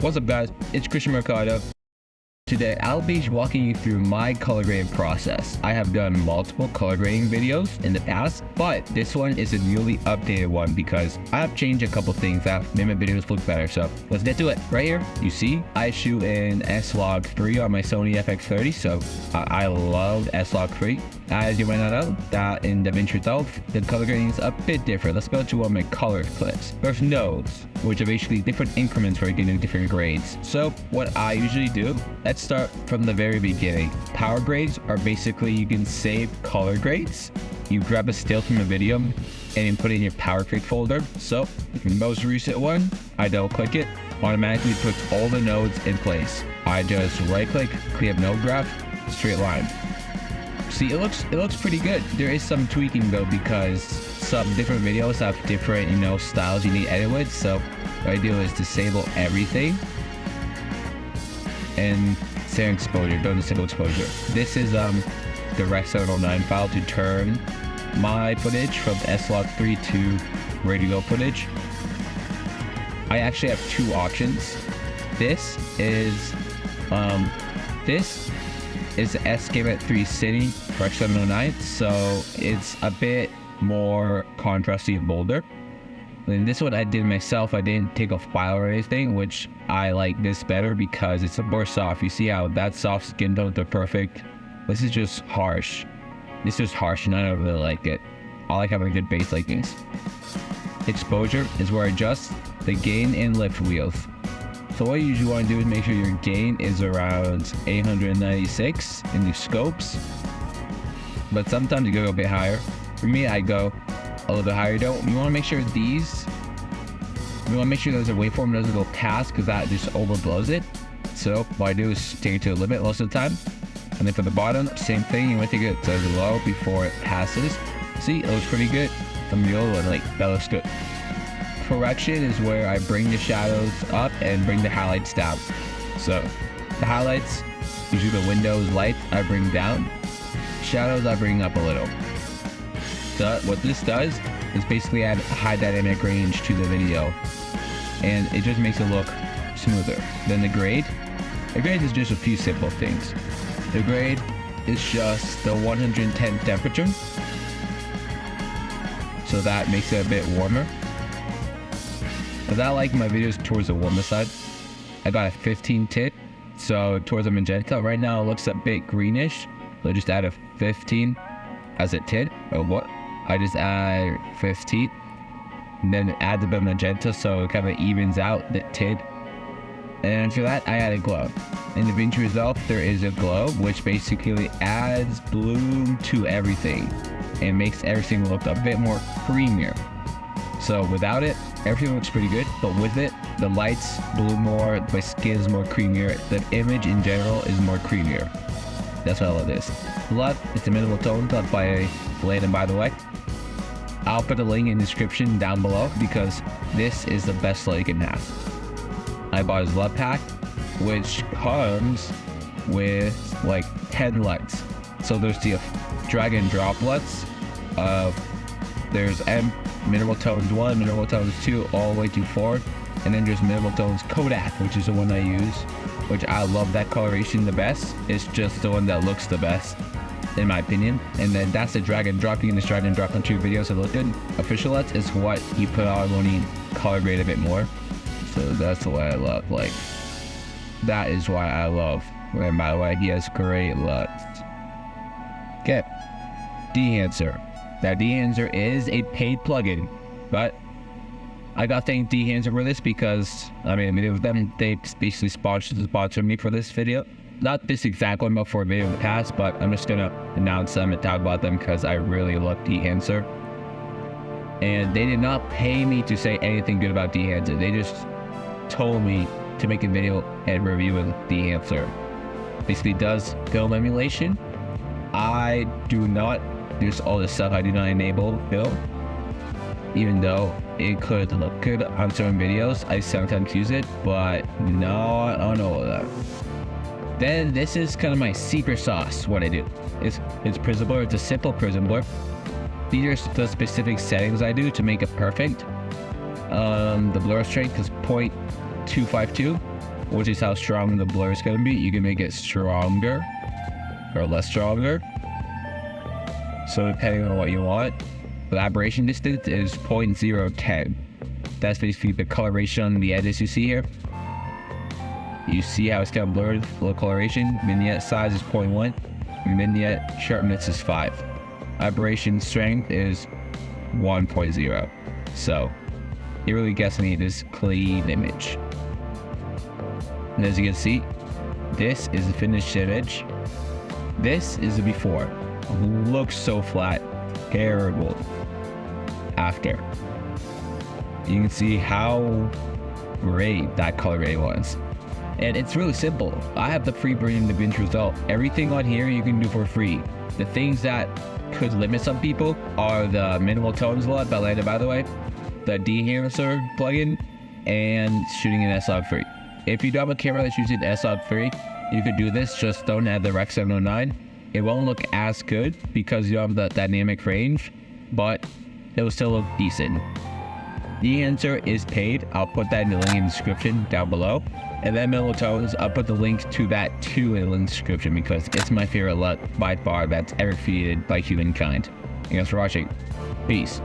What's up guys, it's Cristian Mercado. Today I'll be walking you through my color grading process. I have done multiple color grading videos in the past, but this one is a newly updated one because I have changed a couple things that made my videos look better. So let's get to it. Right here, you see I shoot in S-Log3 on my Sony FX30, so I love S-Log3. As you might not know, that in DaVinci Resolve, the color grading is a bit different. Let's go to one of my color clips. There's nodes, which are basically different increments for getting different grades. So what I usually do, let's start from the very beginning. Power grades are basically, you can save color grades. You grab a still from a video and you put it in your power grade folder. So the most recent one, I double click it, automatically puts all the nodes in place. I just right click, clean up node graph, straight line. See, it looks pretty good. There is some tweaking though because some different videos have different, styles you need to edit with. So what I do is disable everything and say exposure, don't disable exposure. This is the Rec 709 file to turn my footage from S-Log3 to radio footage. I actually have two options. This is S-Game 3 City Rec 709, so it's a bit more contrasty and bolder. And this one I did myself. I didn't take a file or anything, which I like this better because it's more soft. You see how that soft skin tones are perfect. This is just harsh. This is harsh and I don't really like it. I like having a good base like this. Exposure is where I adjust the gain and lift wheels. So what you usually want to do is make sure your gain is around 896 in the scopes. But sometimes you go a bit higher. For me, I go a little bit higher though. You want to make sure there's a waveform doesn't go past because that just overblows it. So what I do is take it to a limit most of the time. And then for the bottom, same thing. You want to take it to low before it passes. See, it looks pretty good. From the old one, that looks good. Correction is where I bring the shadows up and bring the highlights down. So the highlights, usually the windows light, I bring down. Shadows I bring up a little. So what this does is basically add high dynamic range to the video, and it just makes it look smoother. Then the grade is just a few simple things. The grade is just the 110 temperature, so that makes it a bit warmer. Because I like my videos towards the warmer side. I got a 15 tint, so towards the magenta. Right now it looks a bit greenish, so I just add a 15 as a tint. Or what? I just add 15, and then add a bit of magenta so it kind of evens out the tint. And after that, I add a glow. In DaVinci Resolve, there is a glow, which basically adds bloom to everything and makes everything look a bit more creamier. So without it, everything looks pretty good, but with it, the lights bloom more, my skin is more creamier, the image in general is more creamier. That's what I love this. Blood, it's a minimal tone done by Blade, and by the way, I'll put a link in the description down below because this is the best light you can have. I bought a LUT pack, which comes with like 10 LUTs. So there's the drag and drop LUTs. There's Mineral Tones 1, Mineral Tones 2, all the way to 4. And then there's Mineral Tones Kodak, which is the one I use, which I love that coloration the best. It's just the one that looks the best, in my opinion. And then that's the drag and drop. You can just drag and drop onto your videos to look good. Official LUTs is what you put on when you color grade a bit more. So that's the way I love, that is why I love. And by the way, he has great LUTs. Okay, Dehancer. Now Dehancer is a paid plugin, but I gotta thank Dehancer for this because, it was them, they basically sponsored me for this video. Not this exact one, but for a video in the past, but I'm just gonna announce them and talk about them because I really love Dehancer. And they did not pay me to say anything good about Dehancer. They just told me to make a video and review with Dehancer. Basically does film emulation. I do not, there's all this stuff I do not enable film. Even though it could look good on certain videos, I sometimes use it, but not on all of that. Then this is kind of my secret sauce, what I do. It's Prism Blur, it's a simple Prism Blur. These are the specific settings I do to make it perfect. The blur strength is 0.252. which is how strong the blur is going to be. You can make it stronger or less stronger. So depending on what you want. The aberration distance is 0.010. That's basically the coloration on the edges you see here. You see how it's kind of blurred, low coloration. Vignette size is 0.1. Vignette sharpness is 5. Aberration strength is 1.0. So you're really guessing this clean image. And as you can see, this is the finished image. This is the before. Looks so flat. Terrible. After. You can see how great that color grade was. And it's really simple. I have the free version of DaVinci Resolve. Everything on here you can do for free. The things that could limit some people are the minimal tones a lot, by the way, the de-enhancer plugin, and shooting in S-Log3. If you do have a camera that's using S-Log3, you could do this, just don't add the Rec 709. It won't look as good because you have the dynamic range, but it will still look decent. The answer is paid. I'll put that in the link in the description down below. And then minimal tones, I'll put the link to that too in the link description because it's my favorite LUT by far that's ever created by humankind. Thanks for watching. Peace.